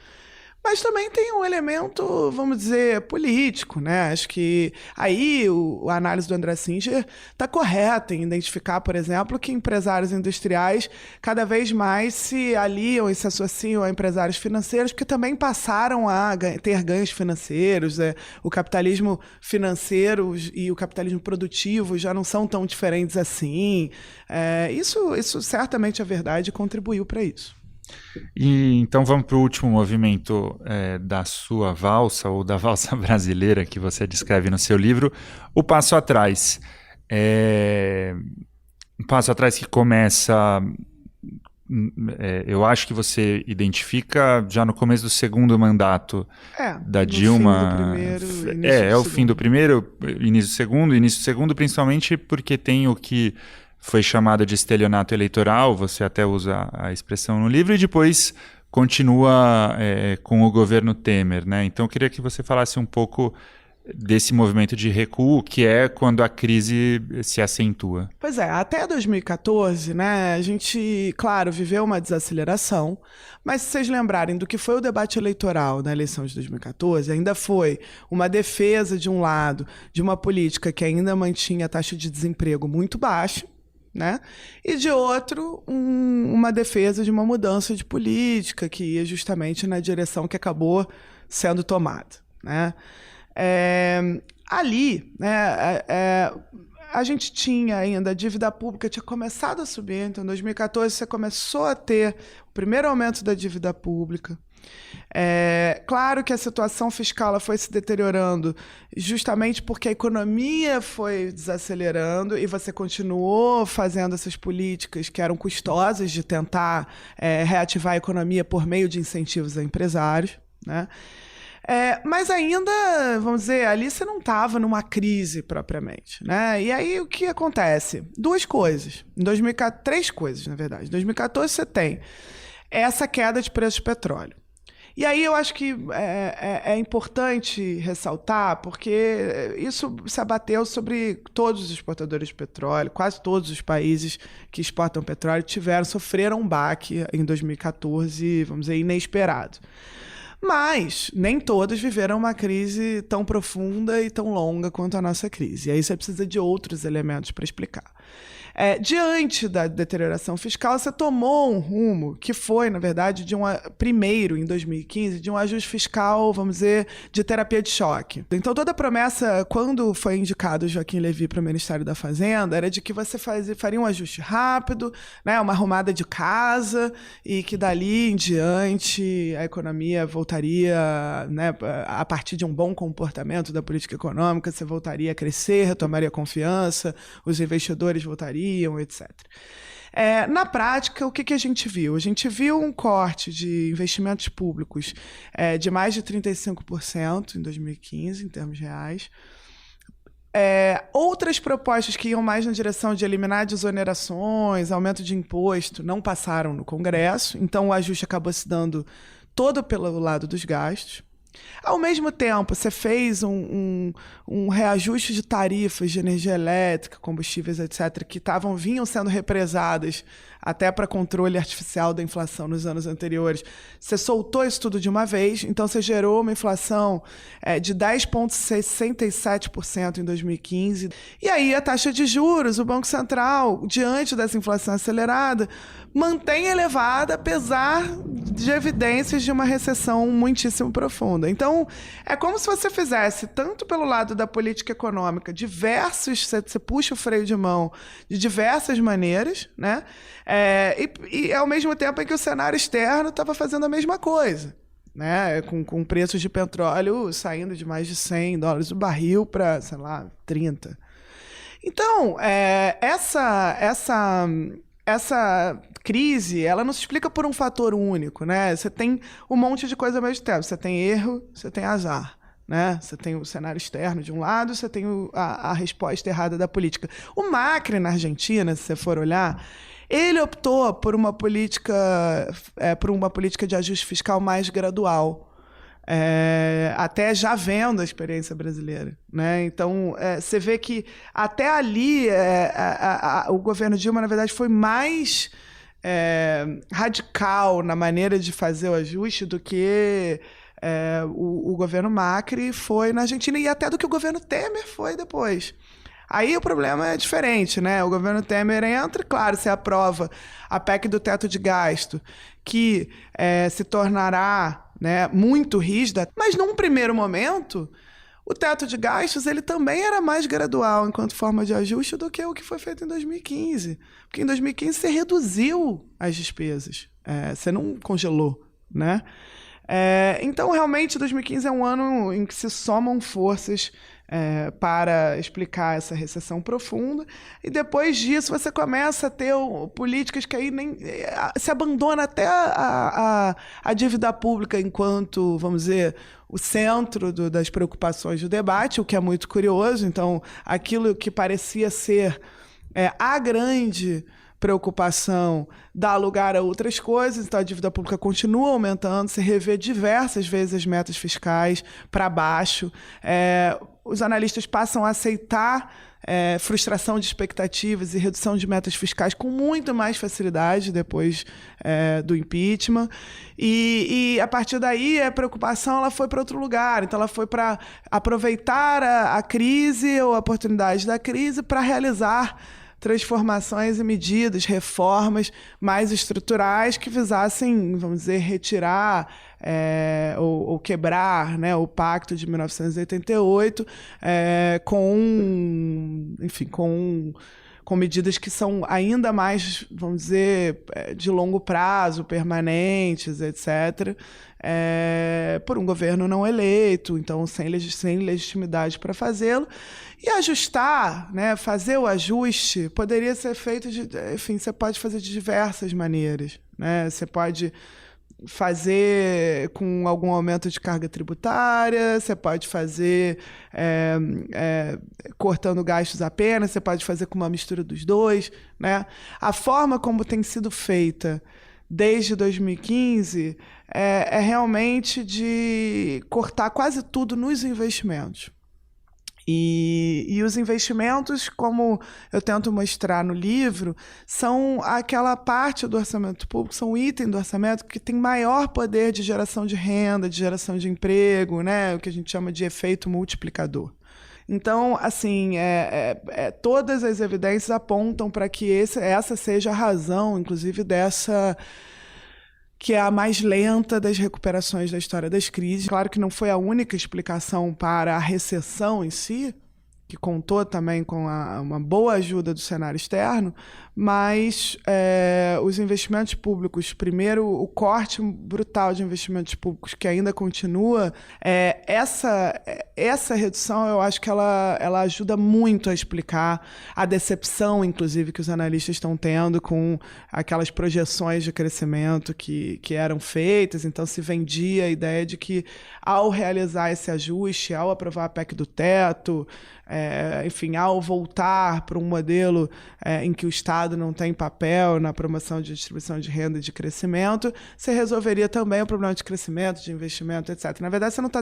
Mas também tem um elemento, vamos dizer, político, né? Acho que aí a análise do André Singer está correta em identificar, por exemplo, que empresários industriais cada vez mais se aliam e se associam a empresários financeiros, porque também passaram a ter ganhos financeiros. O capitalismo financeiro e o capitalismo produtivo já não são tão diferentes assim. Isso certamente é verdade e contribuiu para isso. E então vamos para o último movimento da sua valsa, ou da valsa brasileira que você descreve no seu livro, o passo atrás. Um passo atrás que começa, eu acho que você identifica já no começo do segundo mandato da Dilma. O fim do primeiro, início do segundo, principalmente porque tem o que foi chamado de estelionato eleitoral, você até usa a expressão no livro, e depois continua com o governo Temer, né? Então eu queria que você falasse um pouco desse movimento de recuo, que é quando a crise se acentua. Pois até 2014, né, a gente, claro, viveu uma desaceleração, mas se vocês lembrarem do que foi o debate eleitoral na eleição de 2014, ainda foi uma defesa, de um lado, de uma política que ainda mantinha a taxa de desemprego muito baixa, né? E de outro, uma defesa de uma mudança de política que ia justamente na direção que acabou sendo tomada, né? Ali, né, a gente tinha ainda, a dívida pública tinha começado a subir, então em 2014 você começou a ter o primeiro aumento da dívida pública. Claro que a situação fiscal foi se deteriorando justamente porque a economia foi desacelerando e você continuou fazendo essas políticas que eram custosas de tentar reativar a economia por meio de incentivos a empresários, né? Mas ainda, vamos dizer, ali você não estava numa crise propriamente, né? E aí o que acontece? Duas coisas. Três coisas, na verdade. Em 2014 você tem essa queda de preço de petróleo. E aí eu acho que é importante ressaltar, porque isso se abateu sobre todos os exportadores de petróleo, quase todos os países que exportam petróleo sofreram um baque em 2014, vamos dizer, inesperado. Mas nem todos viveram uma crise tão profunda e tão longa quanto a nossa crise. E aí você precisa de outros elementos para explicar. Diante da deterioração fiscal, você tomou um rumo que foi, na verdade, primeiro, em 2015, de um ajuste fiscal, vamos dizer, de terapia de choque. Então, toda a promessa, quando foi indicado o Joaquim Levy para o Ministério da Fazenda, era de que você faria um ajuste rápido, né, uma arrumada de casa, e que dali em diante a economia voltaria, né, a partir de um bom comportamento da política econômica, você voltaria a crescer, retomaria confiança, os investidores voltariam, etc. Na prática, o que a gente viu? A gente viu um corte de investimentos públicos de mais de 35% em 2015, em termos reais. Outras propostas que iam mais na direção de eliminar desonerações, aumento de imposto, não passaram no Congresso, então o ajuste acabou se dando todo pelo lado dos gastos. Ao mesmo tempo, você fez um reajuste de tarifas de energia elétrica, combustíveis, etc., que vinham sendo represadas até para controle artificial da inflação nos anos anteriores. Você soltou isso tudo de uma vez, então você gerou uma inflação de 10,67% em 2015. E aí a taxa de juros, o Banco Central, diante dessa inflação acelerada, mantém elevada, apesar de evidências de uma recessão muitíssimo profunda. Então, é como se você fizesse, tanto pelo lado da política econômica, você puxa o freio de mão de diversas maneiras, né? E ao mesmo tempo em que o cenário externo estava fazendo a mesma coisa, né? Com preços de petróleo saindo de mais de $100 o barril para, sei lá, 30. Então, essa crise, ela não se explica por um fator único, né? Você tem um monte de coisa ao mesmo tempo. Você tem erro, você tem azar, né? Você tem o cenário externo de um lado, você tem a resposta errada da política. O Macri, na Argentina, se você for olhar, ele optou por uma política de ajuste fiscal mais gradual. Até já vendo a experiência brasileira, né? Então, você vê que até ali o governo Dilma, na verdade, foi mais radical na maneira de fazer o ajuste do que o governo Macri foi na Argentina e até do que o governo Temer foi depois. Aí o problema é diferente, né? O governo Temer entra, claro, você aprova a PEC do teto de gasto, que se tornará, né, muito rígida, mas num primeiro momento, o teto de gastos ele também era mais gradual enquanto forma de ajuste do que o que foi feito em 2015. Porque em 2015 você reduziu as despesas, você não congelou, né? Então, realmente, 2015 é um ano em que se somam forças para explicar essa recessão profunda, e depois disso você começa a ter políticas que aí nem se abandona até a dívida pública enquanto, vamos dizer, o centro das preocupações do debate, o que é muito curioso. Então, aquilo que parecia ser a grande preocupação dá lugar a outras coisas, então a dívida pública continua aumentando, se revê diversas vezes as metas fiscais para baixo, os analistas passam a aceitar frustração de expectativas e redução de metas fiscais com muito mais facilidade depois do impeachment, e a partir daí a preocupação ela foi para outro lugar, então ela foi para aproveitar a crise ou a oportunidade da crise para realizar transformações e medidas, reformas mais estruturais que visassem, vamos dizer, retirar ou quebrar, né, o Pacto de 1988 com medidas que são ainda mais, vamos dizer, de longo prazo, permanentes, etc., por um governo não eleito, então sem legitimidade para fazê-lo. E ajustar, né, fazer o ajuste, poderia ser feito você pode fazer de diversas maneiras, né? Você pode fazer com algum aumento de carga tributária, você pode fazer cortando gastos apenas, você pode fazer com uma mistura dos dois, né? A forma como tem sido feita desde 2015 é realmente de cortar quase tudo nos investimentos. E os investimentos, como eu tento mostrar no livro, são aquela parte do orçamento público, são item do orçamento que tem maior poder de geração de renda, de geração de emprego, né? O que a gente chama de efeito multiplicador. Então, assim, todas as evidências apontam para que essa seja a razão, inclusive, dessa que é a mais lenta das recuperações da história das crises. Claro que não foi a única explicação para a recessão em si, que contou também com uma boa ajuda do cenário externo, mas os investimentos públicos, primeiro, o corte brutal de investimentos públicos que ainda continua, essa redução, eu acho que ela ajuda muito a explicar a decepção, inclusive, que os analistas estão tendo com aquelas projeções de crescimento que eram feitas. Então, se vendia a ideia de que, ao realizar esse ajuste, ao aprovar a PEC do teto, enfim, ao voltar para um modelo em que o Estado não tem papel na promoção de distribuição de renda e de crescimento, você resolveria também o problema de crescimento, de investimento, etc. Na verdade, você não está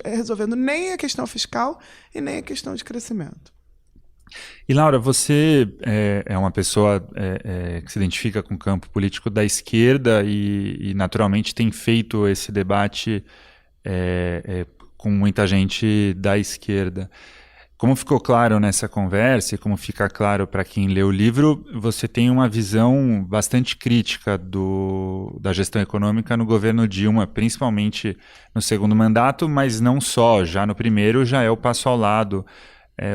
resolvendo nem a questão fiscal e nem a questão de crescimento. E, Laura, você é uma pessoa que se identifica com o campo político da esquerda e naturalmente tem feito esse debate com muita gente da esquerda. Como ficou claro nessa conversa e como fica claro para quem lê o livro, você tem uma visão bastante crítica da gestão econômica no governo Dilma, principalmente no segundo mandato, mas não só. Já no primeiro já é o passo ao lado.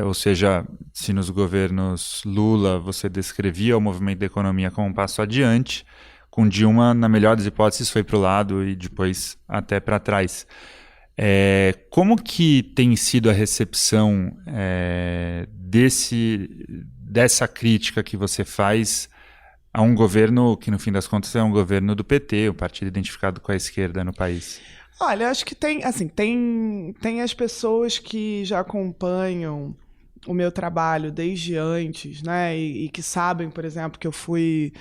Ou seja, se nos governos Lula você descrevia o movimento da economia como um passo adiante, com Dilma, na melhor das hipóteses, foi para o lado e depois até para trás. Como que tem sido a recepção dessa crítica que você faz a um governo que, no fim das contas, é um governo do PT, o partido identificado com a esquerda no país? Olha, acho que tem as pessoas que já acompanham o meu trabalho desde antes, né, e que sabem, por exemplo, que eu fui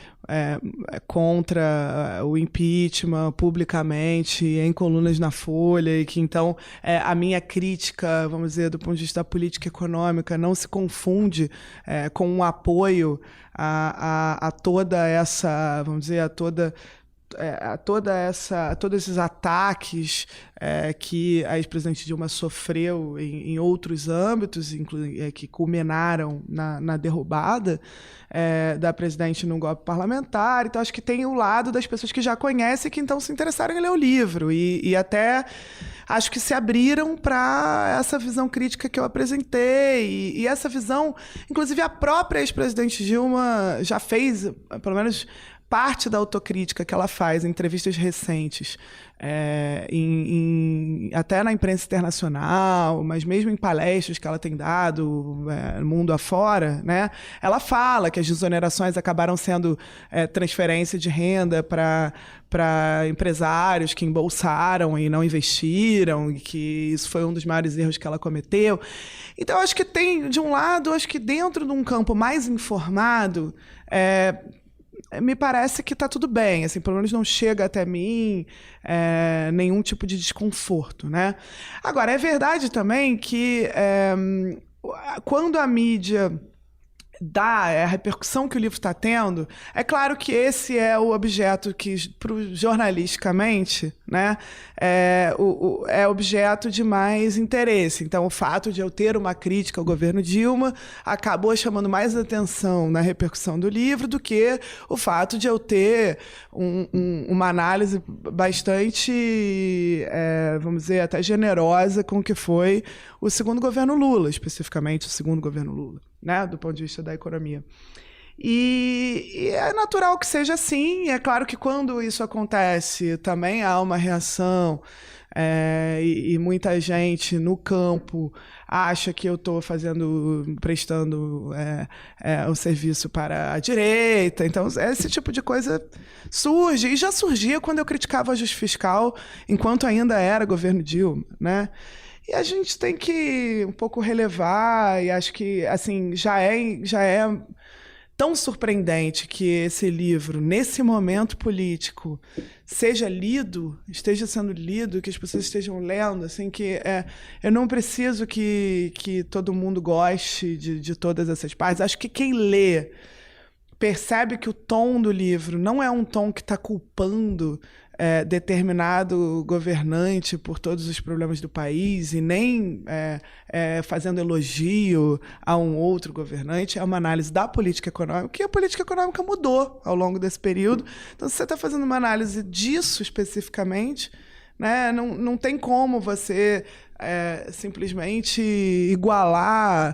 contra o impeachment publicamente, em colunas na Folha, e que então a minha crítica, vamos dizer, do ponto de vista da política econômica, não se confunde com um apoio a toda essa, vamos dizer, a todos esses ataques que a ex-presidente Dilma sofreu em outros âmbitos, que culminaram na derrubada da presidente num golpe parlamentar. Então, acho que tem o lado das pessoas que já conhecem e que então se interessaram em ler o livro e até acho que se abriram para essa visão crítica que eu apresentei. E essa visão, inclusive a própria ex-presidente Dilma já fez, pelo menos parte da autocrítica que ela faz em entrevistas recentes, até na imprensa internacional, mas mesmo em palestras que ela tem dado mundo afora, né, ela fala que as desonerações acabaram sendo transferência de renda para empresários que embolsaram e não investiram, e que isso foi um dos maiores erros que ela cometeu. Então, acho que tem, de um lado, acho que dentro de um campo mais informado, me parece que está tudo bem, assim, pelo menos não chega até mim nenhum tipo de desconforto, né? Agora, é verdade também que quando a mídia dá a repercussão que o livro está tendo, é claro que esse é o objeto que, jornalisticamente, né, é objeto de mais interesse. Então, o fato de eu ter uma crítica ao governo Dilma acabou chamando mais atenção na repercussão do livro do que o fato de eu ter uma análise bastante, vamos dizer, até generosa com o que foi o segundo governo Lula, especificamente o segundo governo Lula, né, do ponto de vista da economia. E é natural que seja assim. É claro que quando isso acontece também há uma reação e muita gente no campo acha que eu estou prestando o serviço para a direita. Então, esse tipo de coisa surge, e já surgia quando eu criticava o ajuste fiscal, enquanto ainda era governo Dilma, né? E a gente tem que um pouco relevar, e acho que assim, tão surpreendente que esse livro, nesse momento político, esteja sendo lido, que as pessoas estejam lendo, assim, eu não preciso que todo mundo goste de todas essas partes. Acho que quem lê percebe que o tom do livro não é um tom que está culpando determinado governante por todos os problemas do país e nem fazendo elogio a um outro governante. É uma análise da política econômica, que a política econômica mudou ao longo desse período. Então, se você está fazendo uma análise disso especificamente, né, não tem como você simplesmente igualar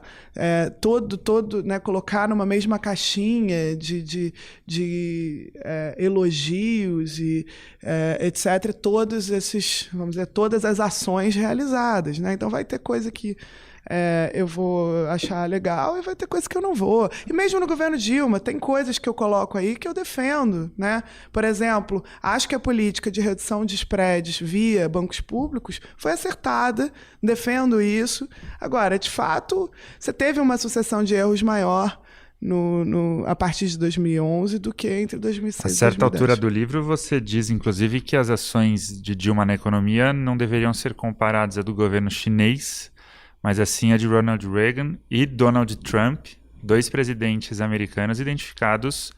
né, colocar numa mesma caixinha de elogios e etc. Todos esses, vamos dizer, todas as ações realizadas, né? Então vai ter coisa que eu vou achar legal e vai ter coisa que eu não vou. E mesmo no governo Dilma, tem coisas que eu coloco aí que eu defendo, né? Por exemplo, acho que a política de redução de spreads via bancos públicos foi acertada, defendo isso. Agora, de fato, você teve uma sucessão de erros maior a partir de 2011 do que entre 2006 e 2010. A certa altura do livro você diz, inclusive, que as ações de Dilma na economia não deveriam ser comparadas à do governo chinês, mas assim a de Ronald Reagan e Donald Trump, 2 presidentes americanos identificados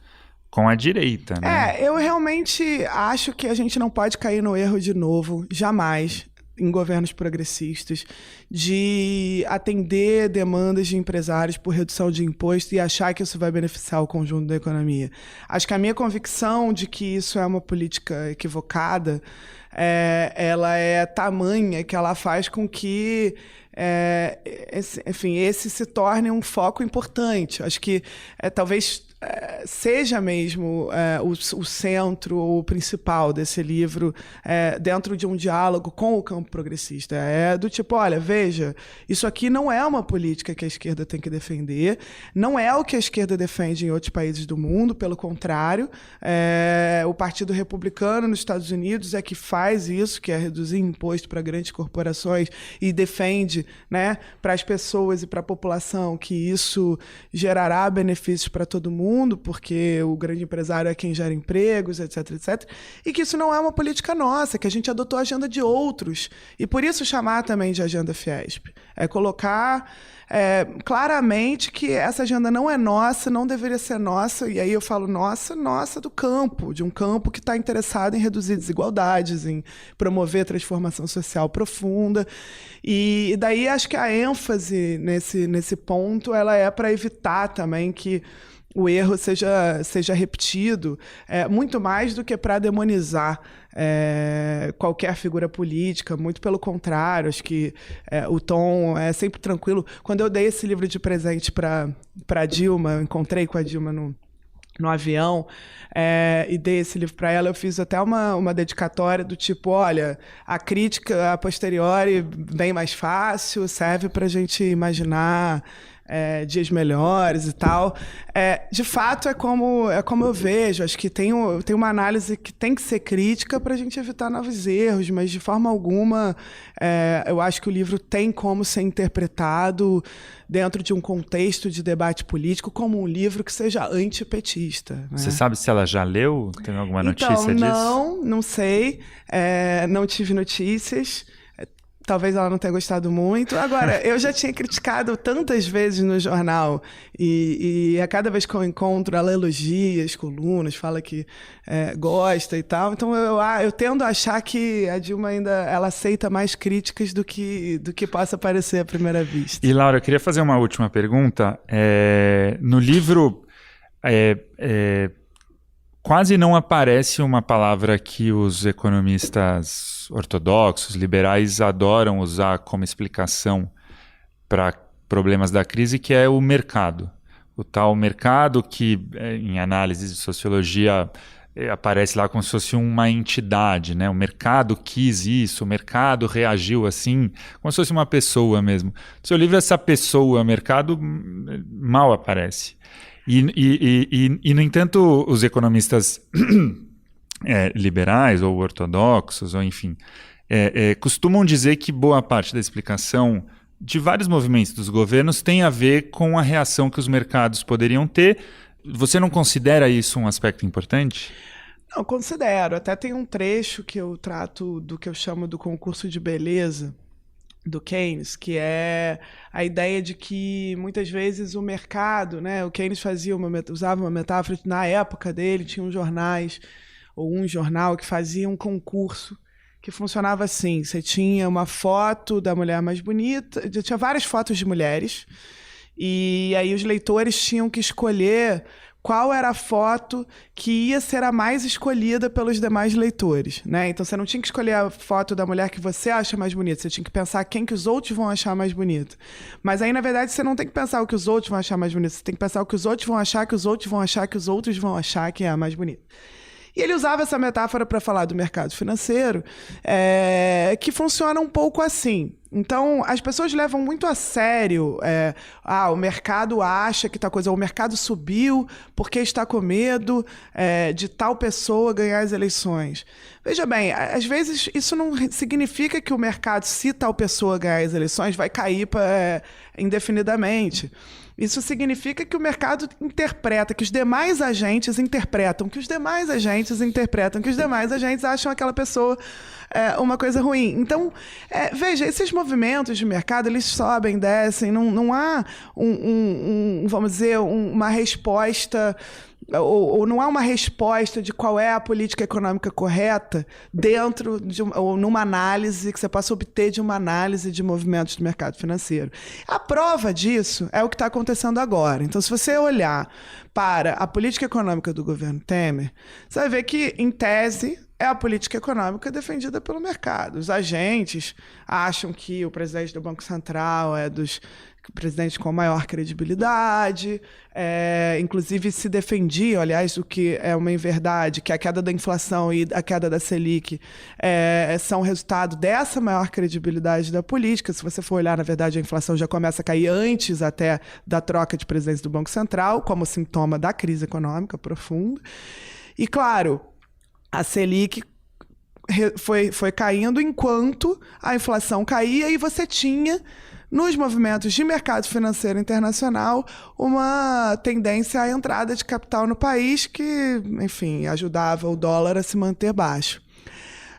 com a direita, né? Eu realmente acho que a gente não pode cair no erro de novo, jamais, em governos progressistas, de atender demandas de empresários por redução de imposto e achar que isso vai beneficiar o conjunto da economia. Acho que a minha convicção de que isso é uma política equivocada, ela é tamanha que ela faz com que esse se torne um foco importante. Acho que talvez seja mesmo o centro, o principal desse livro, dentro de um diálogo com o campo progressista. É do tipo, olha, veja, isso aqui não é uma política que a esquerda tem que defender, não é o que a esquerda defende em outros países do mundo, pelo contrário, o Partido Republicano nos Estados Unidos é que faz isso, que é reduzir imposto para grandes corporações e defende, né, para as pessoas e para a população que isso gerará benefícios para todo mundo, porque o grande empresário é quem gera empregos, etc, etc. E que isso não é uma política nossa, que a gente adotou a agenda de outros. E por isso chamar também de agenda Fiesp. É colocar claramente que essa agenda não é nossa, não deveria ser nossa, e aí eu falo nossa do campo, de um campo que está interessado em reduzir desigualdades, em promover transformação social profunda. E daí acho que a ênfase nesse ponto ela é para evitar também que o erro seja repetido, muito mais do que para demonizar qualquer figura política, muito pelo contrário, acho que o tom é sempre tranquilo. Quando eu dei esse livro de presente para Dilma, eu encontrei com a Dilma no avião e dei esse livro para ela, eu fiz até uma dedicatória do tipo, olha, a crítica a posteriori bem mais fácil, serve para a gente imaginar dias melhores e tal. De fato, é como eu vejo. Acho que tem uma análise que tem que ser crítica para a gente evitar novos erros, mas de forma alguma eu acho que o livro tem como ser interpretado dentro de um contexto de debate político como um livro que seja antipetista. Né? Você sabe se ela já leu? Tem alguma notícia disso? Não sei. Não tive notícias. Talvez ela não tenha gostado muito. Agora, eu já tinha criticado tantas vezes no jornal e a cada vez que eu encontro, ela elogia as colunas, fala que gosta e tal. Então, eu tendo a achar que a Dilma ainda ela aceita mais críticas do que possa parecer à primeira vista. E, Laura, eu queria fazer uma última pergunta. No livro, quase não aparece uma palavra que os economistas ortodoxos, liberais, adoram usar como explicação para problemas da crise, que é o mercado. O tal mercado que, em análise de sociologia, aparece lá como se fosse uma entidade, né? O mercado quis isso, o mercado reagiu assim, como se fosse uma pessoa mesmo. No seu livro, essa pessoa, mercado, mal aparece. E, no entanto, os economistas liberais ou ortodoxos, ou enfim, costumam dizer que boa parte da explicação de vários movimentos dos governos tem a ver com a reação que os mercados poderiam ter Você não considera isso um aspecto importante? Não, considero. Até tem um trecho que eu trato do que eu chamo do concurso de beleza do Keynes, que é a ideia de que muitas vezes o mercado, né, o Keynes usava uma metáfora, na época dele tinha uns jornais, ou um jornal que fazia um concurso que funcionava assim: você tinha uma foto da mulher mais bonita, tinha várias fotos de mulheres, e aí os leitores tinham que escolher qual era a foto que ia ser a mais escolhida pelos demais leitores, né? Então você não tinha que escolher a foto da mulher que você acha mais bonita, você tinha que pensar quem que os outros vão achar mais bonita. Mas aí, na verdade, você não tem que pensar o que os outros vão achar mais bonito, você tem que pensar o que os outros vão achar, que os outros vão achar, que os outros vão achar que é a mais bonita. E ele usava essa metáfora para falar do mercado financeiro, que funciona um pouco assim. Então, as pessoas levam muito a sério, o mercado acha que tal coisa, o mercado subiu porque está com medo de tal pessoa ganhar as eleições. Veja bem, às vezes isso não significa que o mercado, se tal pessoa ganhar as eleições, vai cair indefinidamente. Isso significa que o mercado interpreta, que os demais agentes interpretam, que os demais agentes interpretam, que os demais agentes acham aquela pessoa uma coisa ruim. Então, veja, esses movimentos de mercado, eles sobem, descem, não há vamos dizer, uma resposta, ou não há uma resposta de qual é a política econômica correta dentro ou numa análise que você possa obter de uma análise de movimentos do mercado financeiro. A prova disso é o que está acontecendo agora. Então, se você olhar para a política econômica do governo Temer, você vai ver que, em tese, é a política econômica defendida pelo mercado. Os agentes acham que o presidente do Banco Central é dos presidentes com maior credibilidade, inclusive se defendia, aliás, o que é uma inverdade, que a queda da inflação e a queda da Selic são resultado dessa maior credibilidade da política. Se você for olhar, na verdade, a inflação já começa a cair antes até da troca de presidentes do Banco Central, como sintoma da crise econômica profunda. E, claro, a Selic foi caindo enquanto a inflação caía, e você tinha, nos movimentos de mercado financeiro internacional, uma tendência à entrada de capital no país que, enfim, ajudava o dólar a se manter baixo.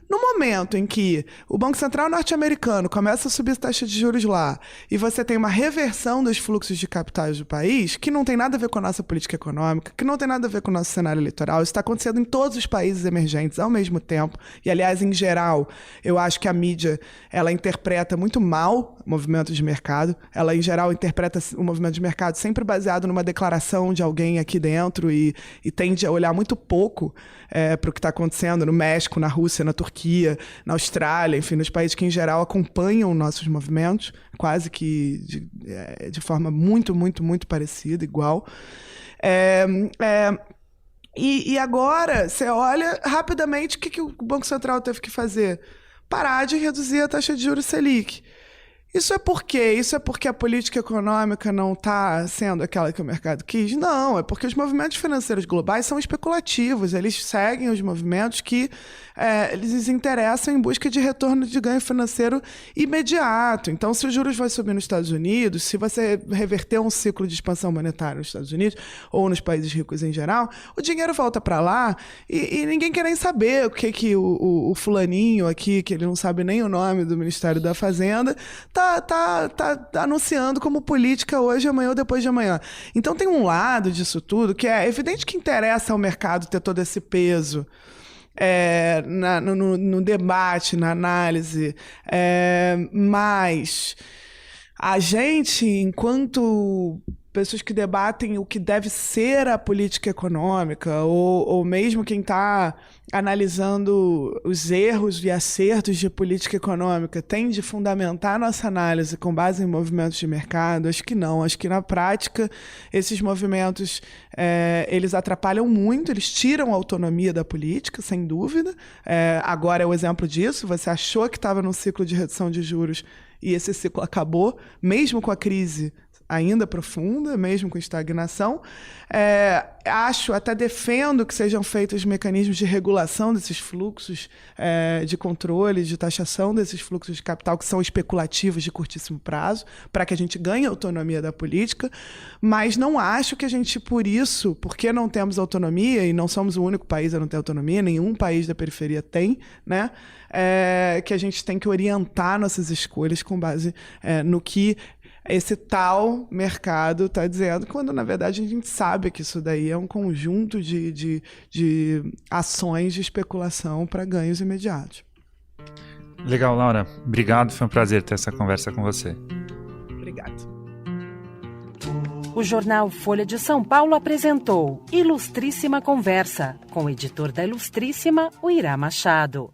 No momento em que o Banco Central norte-americano começa a subir a taxa de juros lá, e você tem uma reversão dos fluxos de capitais do país, que não tem nada a ver com a nossa política econômica, que não tem nada a ver com o nosso cenário eleitoral, isso está acontecendo em todos os países emergentes ao mesmo tempo. E, aliás, em geral, eu acho que a mídia ela interpreta muito mal movimentos de mercado. Ela, em geral, interpreta o movimento de mercado sempre baseado numa declaração de alguém aqui dentro e tende a olhar muito pouco para o que está acontecendo no México, na Rússia, na Turquia, na Austrália, enfim, nos países que, em geral, acompanham nossos movimentos, quase que de forma muito, muito, muito parecida, igual. E agora, você olha rapidamente o que o Banco Central teve que fazer? Parar de reduzir a taxa de juros Selic. Isso é por quê? Isso é porque a política econômica não está sendo aquela que o mercado quis? Não, é porque os movimentos financeiros globais são especulativos, eles seguem os movimentos que eles interessam em busca de retorno de ganho financeiro imediato. Então, se os juros vão subir nos Estados Unidos, se você reverter um ciclo de expansão monetária nos Estados Unidos, ou nos países ricos em geral, o dinheiro volta para lá e ninguém quer nem saber o que o fulaninho aqui, que ele não sabe nem o nome do Ministério da Fazenda, tá anunciando como política hoje, amanhã ou depois de amanhã. Então tem um lado disso tudo que é evidente que interessa ao mercado ter todo esse peso no debate, na análise, mas a gente, enquanto pessoas que debatem o que deve ser a política econômica, ou mesmo quem está analisando os erros e acertos de política econômica, tem de fundamentar nossa análise com base em movimentos de mercado? Acho que não. Acho que, na prática, esses movimentos eles atrapalham muito, eles tiram a autonomia da política, sem dúvida. Agora é o exemplo disso. Você achou que estava num ciclo de redução de juros e esse ciclo acabou, mesmo com a crise. ainda profunda, mesmo com estagnação. Acho, até defendo que sejam feitos mecanismos de regulação desses fluxos, de controle, de taxação desses fluxos de capital que são especulativos de curtíssimo prazo, para que a gente ganhe autonomia da política, mas não acho que a gente, por isso, porque não temos autonomia, e não somos o único país a não ter autonomia, nenhum país da periferia tem, né? Que a gente tem que orientar nossas escolhas com base no que esse tal mercado está dizendo, quando, na verdade, a gente sabe que isso daí é um conjunto de ações de especulação para ganhos imediatos. Legal, Laura. Obrigado, foi um prazer ter essa conversa com você. Obrigada. O jornal Folha de São Paulo apresentou Ilustríssima Conversa, com o editor da Ilustríssima, o Irá Machado.